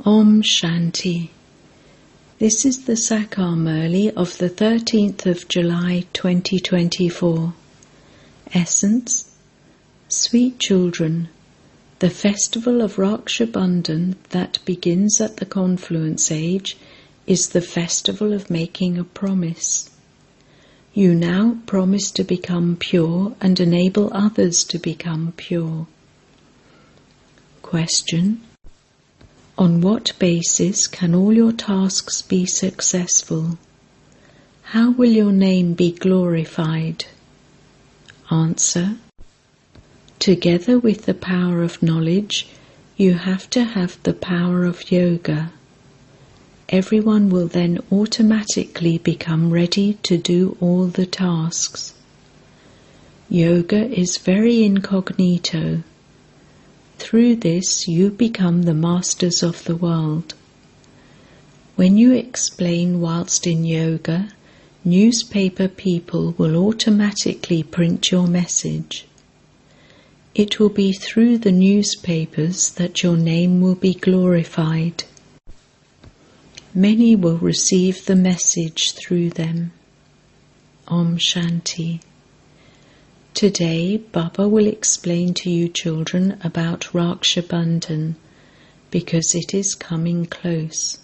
Om Shanti. This is the Sakar Murli of the 13th of July 2024. Essence: Sweet children, the festival of Raksha Bandhan that begins at the confluence age is the festival of making a promise. You now promise to become pure and enable others to become pure. Question: on what basis can all your tasks be successful? How will your name be glorified? Answer: together with the power of knowledge, you have to have the power of yoga. Everyone will then automatically become ready to do all the tasks. Yoga is very incognito. Through this, you become the masters of the world. When you explain whilst in yoga, newspaper people will automatically print your message. It will be through the newspapers that your name will be glorified. Many will receive the message through them. Om Shanti. Today, Baba will explain to you children about Raksha Bandhan, because it is coming close.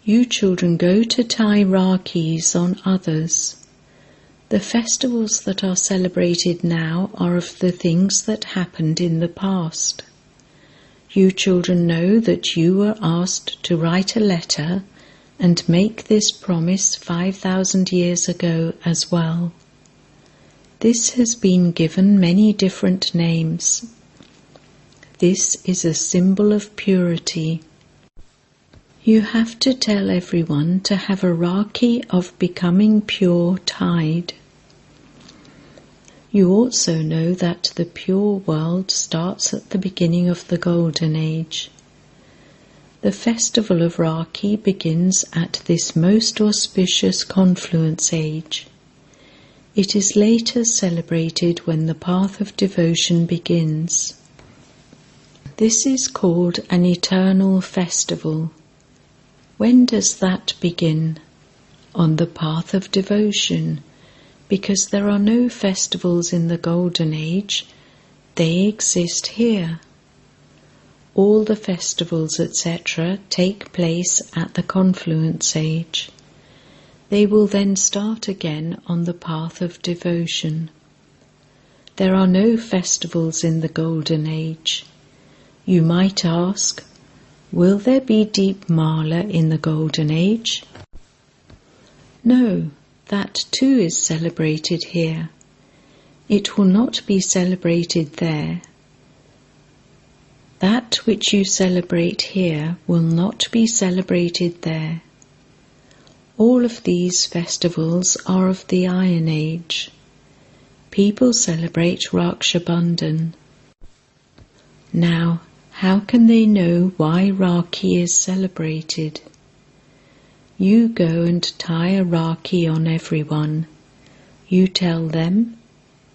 You children go to tie Rakis on others. The festivals that are celebrated now are of the things that happened in the past. You children know that you were asked to write a letter and make this promise 5,000 years ago as well. This has been given many different names. This is a symbol of purity. You have to tell everyone to have a Raki of becoming pure tied. You also know that the pure world starts at the beginning of the Golden Age. The festival of Raki begins at this most auspicious confluence age. It is later celebrated when the path of devotion begins. This is called an eternal festival. When does that begin? On the path of devotion, because there are no festivals in the Golden Age, they exist here. All the festivals, etc., take place at the confluence age. They will then start again on the path of devotion. There are no festivals in the Golden Age. You might ask, will there be Deep Mala in the Golden Age? No, that too is celebrated here. It will not be celebrated there. That which you celebrate here will not be celebrated there. All of these festivals are of the Iron Age. People celebrate Raksha Bandhan. Now, how can they know why Raki is celebrated? You go and tie a Raki on everyone. You tell them,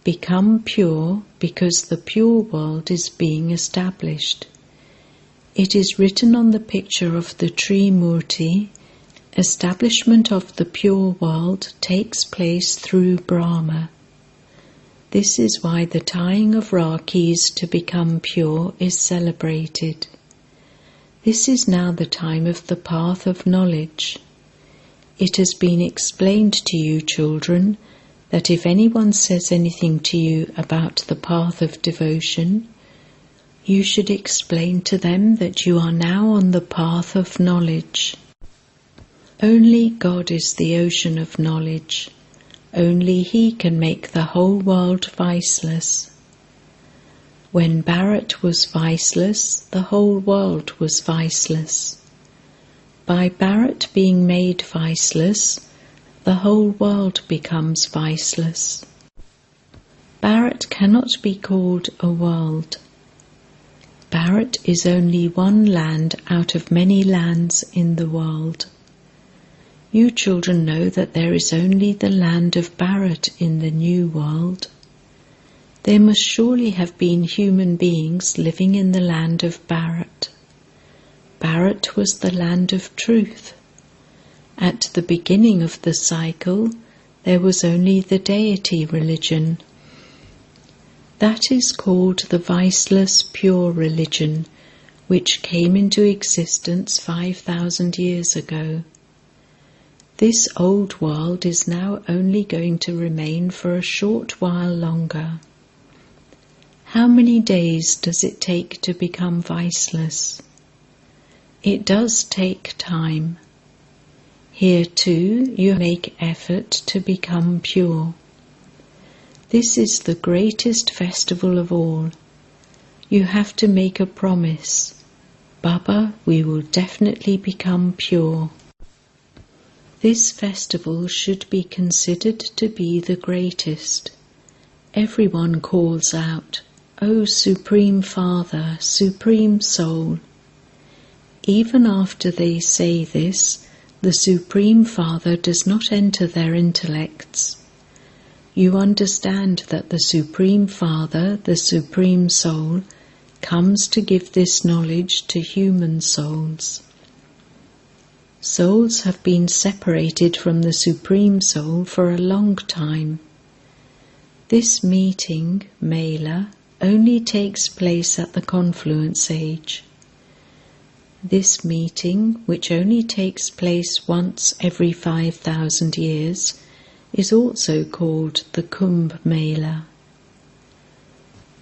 become pure because the pure world is being established. It is written on the picture of the tree Murti, establishment of the pure world takes place through Brahma. This is why the tying of Rakis to become pure is celebrated. This is now the time of the path of knowledge. It has been explained to you, children, that if anyone says anything to you about the path of devotion, you should explain to them that you are now on the path of knowledge. Only God is the ocean of knowledge. Only He can make the whole world viceless. When Bharat was viceless, the whole world was viceless. By Bharat being made viceless, the whole world becomes viceless. Bharat cannot be called a world. Bharat is only one land out of many lands in the world. You children know that there is only the land of Bharat in the new world. There must surely have been human beings living in the land of Bharat. Bharat was the land of truth. At the beginning of the cycle, there was only the deity religion. That is called the viceless pure religion, which came into existence 5,000 years ago. This old world is now only going to remain for a short while longer. How many days does it take to become viceless? It does take time. Here too you make effort to become pure. This is the greatest festival of all. You have to make a promise. Baba, we will definitely become pure. This festival should be considered to be the greatest. Everyone calls out, "O Supreme Father, Supreme Soul." Even after they say this, the Supreme Father does not enter their intellects. You understand that the Supreme Father, the Supreme Soul, comes to give this knowledge to human souls. Souls have been separated from the Supreme Soul for a long time. This meeting, Mela, only takes place at the confluence age. This meeting, which only takes place once every 5,000 years, is also called the Kumbh Mela.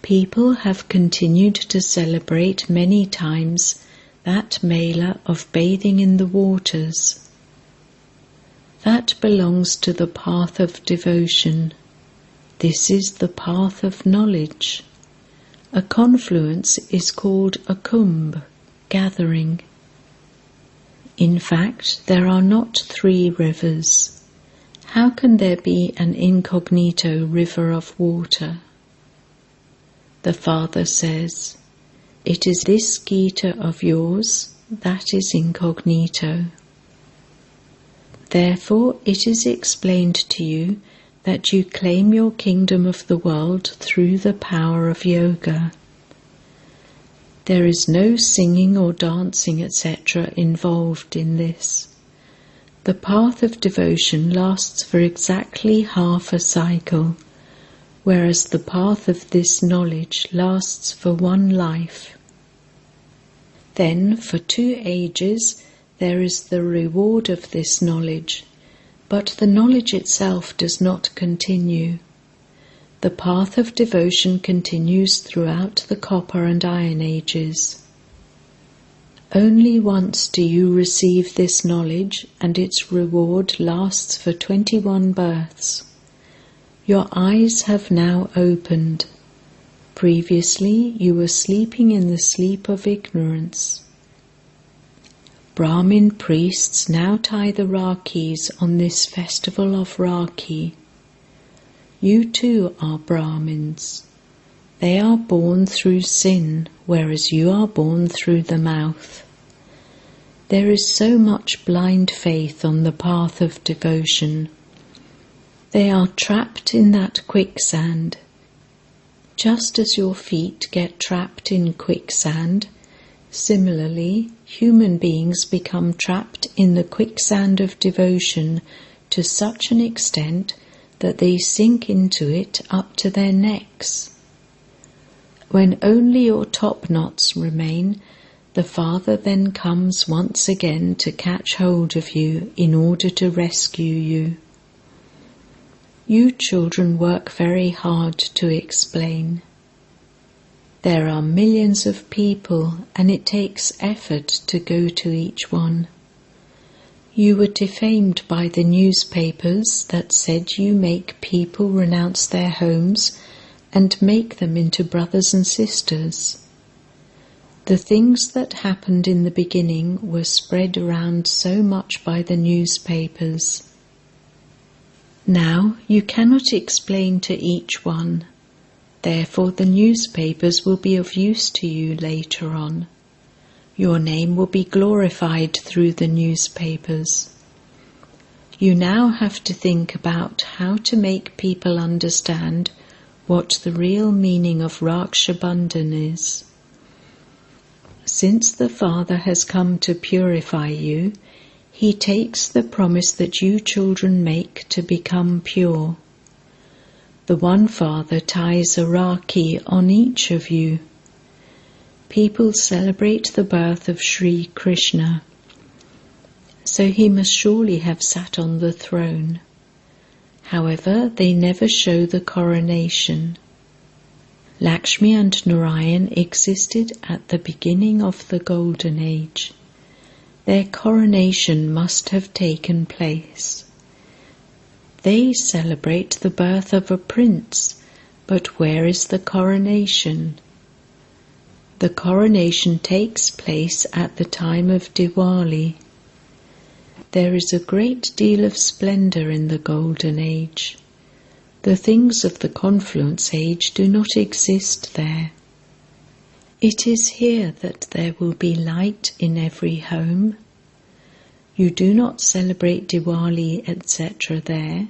People have continued to celebrate many times that Mela of bathing in the waters. That belongs to the path of devotion. This is the path of knowledge. A confluence is called a kumbh, gathering. In fact, there are not 3 rivers. How can there be an incognito river of water? The Father says, "It is this Gita of yours that is incognito." Therefore it is explained to you that you claim your kingdom of the world through the power of yoga. There is no singing or dancing, etc. involved in this. The path of devotion lasts for exactly half a cycle, whereas the path of this knowledge lasts for 1 life. Then, for 2 ages, there is the reward of this knowledge, but the knowledge itself does not continue. The path of devotion continues throughout the copper and iron ages. Only once do you receive this knowledge, and its reward lasts for 21 births. Your eyes have now opened. Previously you were sleeping in the sleep of ignorance. Brahmin priests now tie the Rakis on this festival of Raki. You too are Brahmins. They are born through sin, whereas you are born through the mouth. There is so much blind faith on the path of devotion. They are trapped in that quicksand. Just as your feet get trapped in quicksand, similarly, human beings become trapped in the quicksand of devotion to such an extent that they sink into it up to their necks. When only your top knots remain, the Father then comes once again to catch hold of you in order to rescue you. You children work very hard to explain. There are millions of people, and it takes effort to go to each one. You were defamed by the newspapers that said you make people renounce their homes and make them into brothers and sisters. The things that happened in the beginning were spread around so much by the newspapers. Now you cannot explain to each one. Therefore the newspapers will be of use to you later on. Your name will be glorified through the newspapers. You now have to think about how to make people understand what the real meaning of Raksha Bandhan is. Since the Father has come to purify you, He takes the promise that you children make to become pure. The one Father ties a Rakhi on each of you. People celebrate the birth of Sri Krishna, so he must surely have sat on the throne. However, they never show the coronation. Lakshmi and Narayan existed at the beginning of the Golden Age. Their coronation must have taken place. They celebrate the birth of a prince, but where is the coronation? The coronation takes place at the time of Diwali. There is a great deal of splendor in the Golden Age. The things of the Confluence Age do not exist there. It is here that there will be light in every home. You do not celebrate Diwali, etc. there.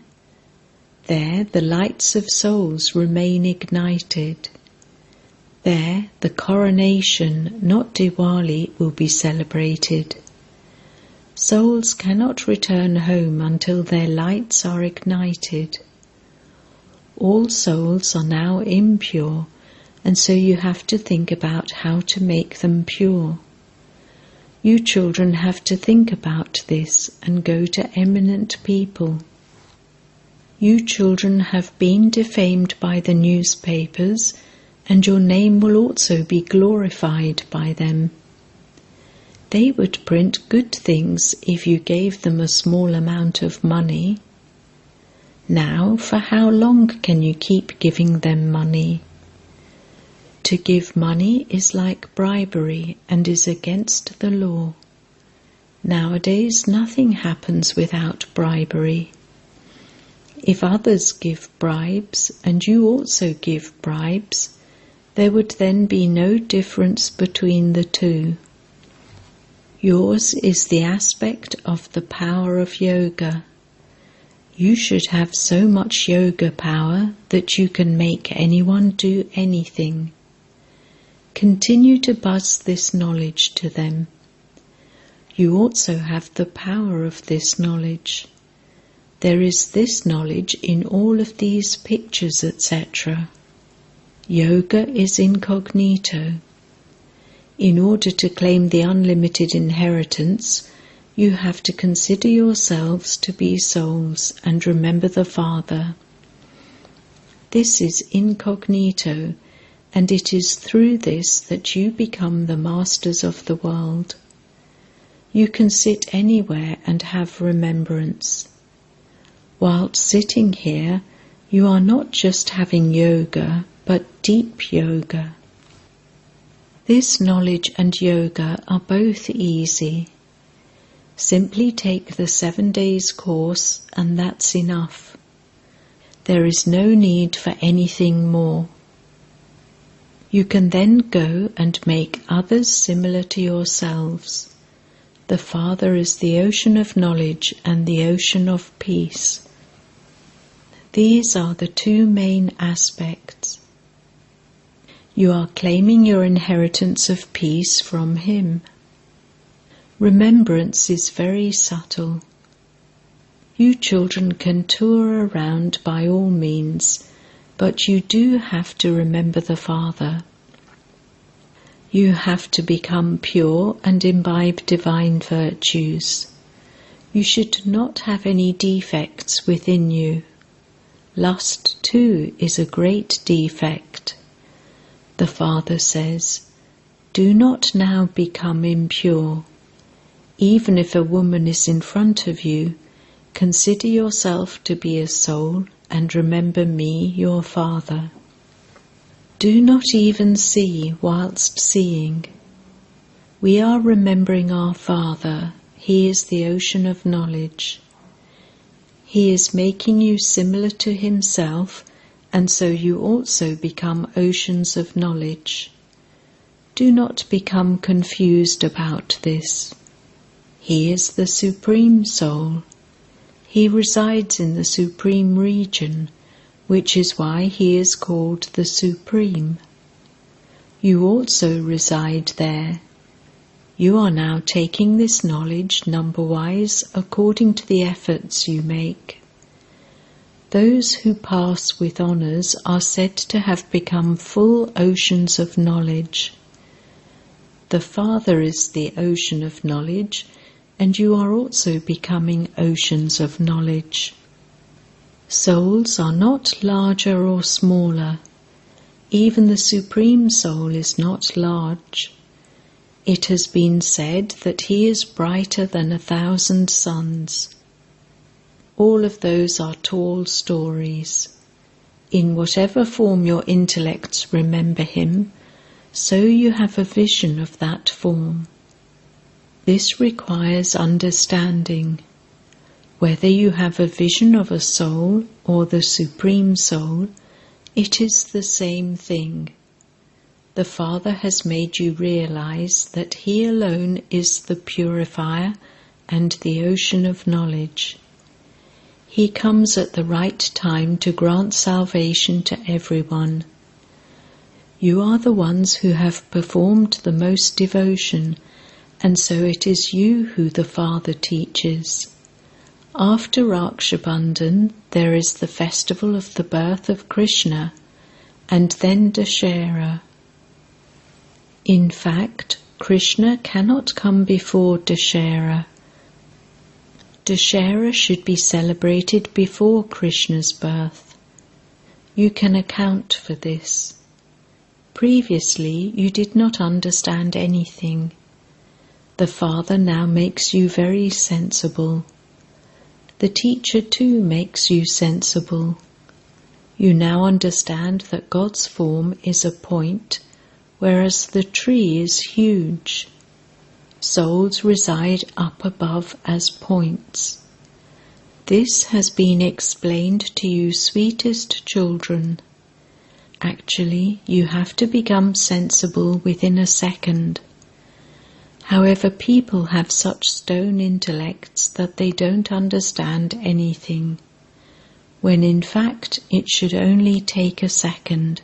There the lights of souls remain ignited. There the coronation, not Diwali, will be celebrated. Souls cannot return home until their lights are ignited. All souls are now impure, and so you have to think about how to make them pure. You children have to think about this and go to eminent people. You children have been defamed by the newspapers, and your name will also be glorified by them. They would print good things if you gave them a small amount of money. Now, for how long can you keep giving them money? To give money is like bribery and is against the law. Nowadays, nothing happens without bribery. If others give bribes and you also give bribes, there would then be no difference between the two. Yours is the aspect of the power of yoga. You should have so much yoga power that you can make anyone do anything. Continue to buzz this knowledge to them. You also have the power of this knowledge. There is this knowledge in all of these pictures, etc. Yoga is incognito. In order to claim the unlimited inheritance, you have to consider yourselves to be souls and remember the Father. This is incognito, and it is through this that you become the masters of the world. You can sit anywhere and have remembrance. While sitting here, you are not just having yoga, but deep yoga. This knowledge and yoga are both easy. Simply take the 7 days course and that's enough. There is no need for anything more. You can then go and make others similar to yourselves. The Father is the ocean of knowledge and the ocean of peace. These are the two main aspects. You are claiming your inheritance of peace from Him. Remembrance is very subtle. You children can tour around by all means, but you do have to remember the Father. You have to become pure and imbibe divine virtues. You should not have any defects within you. Lust too is a great defect. The Father says, "Do not now become impure. Even if a woman is in front of you, consider yourself to be a soul and remember me, your Father." Do not even see whilst seeing. We are remembering our Father. He is the ocean of knowledge. He is making you similar to Himself, and so you also become oceans of knowledge. Do not become confused about this. He is the Supreme Soul. He resides in the Supreme Region, which is why He is called the Supreme. You also reside there. You are now taking this knowledge number-wise according to the efforts you make. Those who pass with honours are said to have become full oceans of knowledge. The Father is the ocean of knowledge, and you are also becoming oceans of knowledge. Souls are not larger or smaller. Even the Supreme Soul is not large. It has been said that he is brighter than 1,000 suns. All of those are tall stories. In whatever form your intellects remember him, so you have a vision of that form. This requires understanding. Whether you have a vision of a soul or the Supreme Soul, it is the same thing. The Father has made you realize that He alone is the purifier and the ocean of knowledge. He comes at the right time to grant salvation to everyone. You are the ones who have performed the most devotion, and so it is you who the Father teaches. After Raksha Bandhan, there is the festival of the birth of Krishna, and then Dashera. In fact, Krishna cannot come before Dashera. Dashera should be celebrated before Krishna's birth. You can account for this. Previously, you did not understand anything. The Father now makes you very sensible. The teacher too makes you sensible. You now understand that God's form is a point, whereas the tree is huge. Souls reside up above as points. This has been explained to you, sweetest children. Actually, you have to become sensible within a second. However, people have such stone intellects that they don't understand anything, when in fact it should only take a second.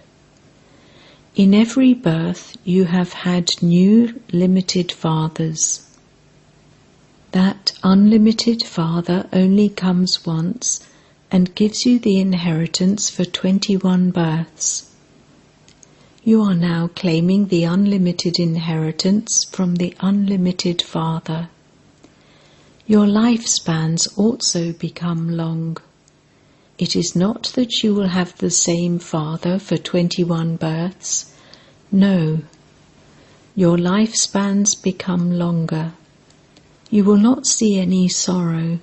In every birth you have had new limited fathers. That unlimited Father only comes once and gives you the inheritance for 21 births. You are now claiming the unlimited inheritance from the unlimited Father. Your lifespans also become long. It is not that you will have the same Father for 21 births. No. Your lifespans become longer. You will not see any sorrow.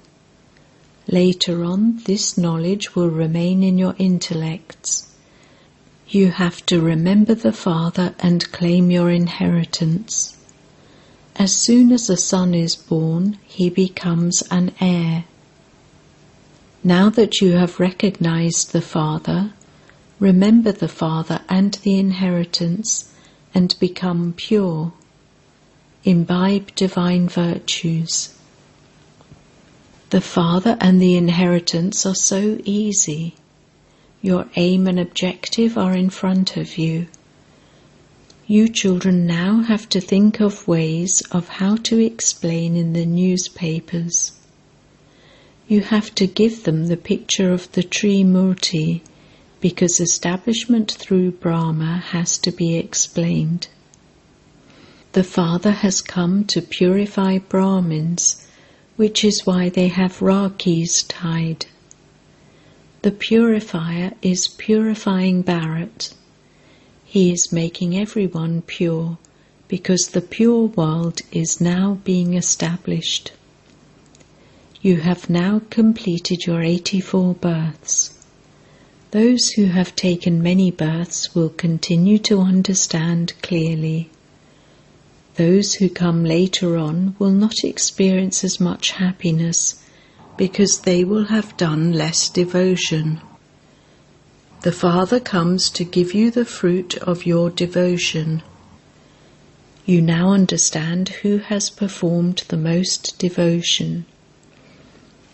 Later on, this knowledge will remain in your intellects. You have to remember the Father and claim your inheritance. As soon as a son is born, he becomes an heir. Now that you have recognized the Father, remember the Father and the inheritance and become pure. Imbibe divine virtues. The Father and the inheritance are so easy. Your aim and objective are in front of you. You children now have to think of ways of how to explain in the newspapers. You have to give them the picture of the Trimurti, because establishment through Brahma has to be explained. The Father has come to purify Brahmins, which is why they have Rakis tied. The purifier is purifying Bharat. He is making everyone pure, because the pure world is now being established. You have now completed your 84 births. Those who have taken many births will continue to understand clearly. Those who come later on will not experience as much happiness because they will have done less devotion. The Father comes to give you the fruit of your devotion. You now understand who has performed the most devotion.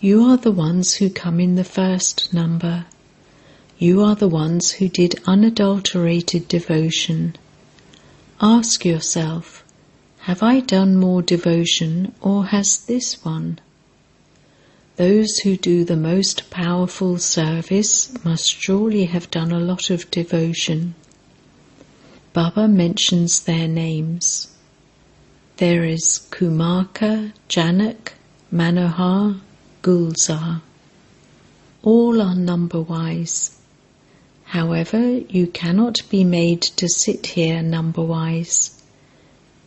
You are the ones who come in the first number. You are the ones who did unadulterated devotion. Ask yourself, Have I done more devotion, or has this one? Those who do the most powerful service must surely have done a lot of devotion. Baba mentions their names. There is Kumaka, Janak, Manohar, Gulzar. All are number-wise. However, you cannot be made to sit here number-wise.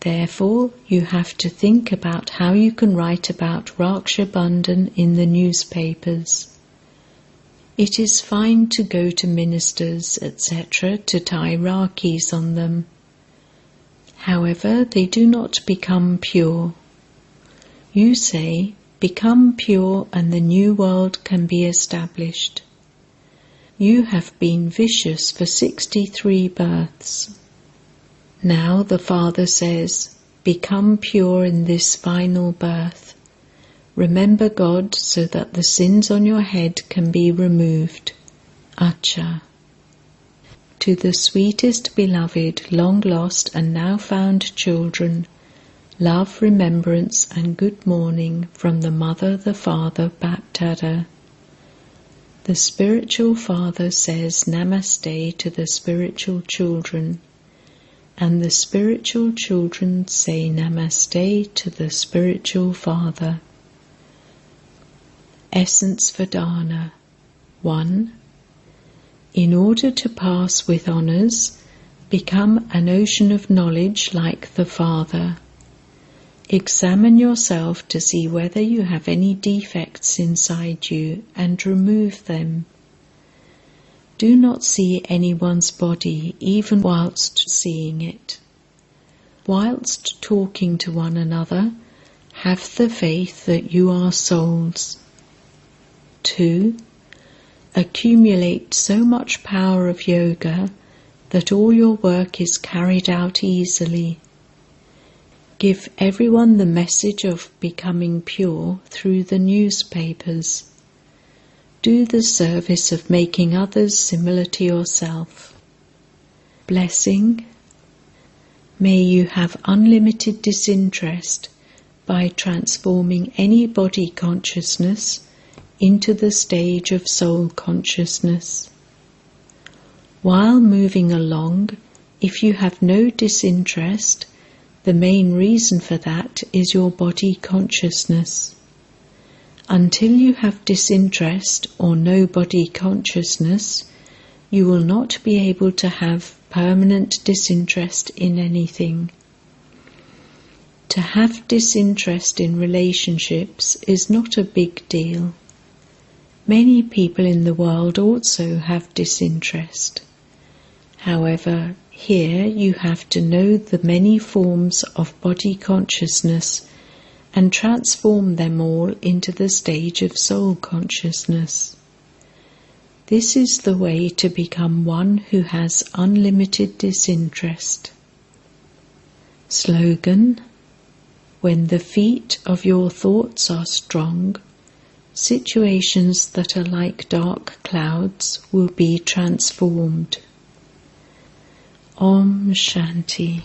Therefore, you have to think about how you can write about Raksha Bandhan in the newspapers. It is fine to go to ministers, etc., to tie Rakis on them. However, they do not become pure. You say, become pure and the new world can be established. You have been vicious for 63 births. Now the Father says, become pure in this final birth. Remember God so that the sins on your head can be removed. Acha. To the sweetest beloved, long lost and now found children, love, remembrance and good morning from the Mother, the Father, Baptada. The spiritual father says Namaste to the spiritual children, and the spiritual children say Namaste to the spiritual father. Essence Vedana 1. In order to pass with honours, become an ocean of knowledge like the Father. Examine yourself to see whether you have any defects inside you and remove them. Do not see anyone's body even whilst seeing it. Whilst talking to one another, have the faith that you are souls. 2. Accumulate so much power of yoga that all your work is carried out easily. Give everyone the message of becoming pure through the newspapers. Do the service of making others similar to yourself. Blessing. May you have unlimited disinterest by transforming any body consciousness into the stage of soul consciousness. While moving along, if you have no disinterest, the main reason for that is your body consciousness. Until you have disinterest or no body consciousness, you will not be able to have permanent disinterest in anything. To have disinterest in relationships is not a big deal. Many people in the world also have disinterest. However, here you have to know the many forms of body consciousness and transform them all into the stage of soul consciousness. This is the way to become one who has unlimited disinterest. Slogan: when the feet of your thoughts are strong, situations that are like dark clouds will be transformed. Om Shanti.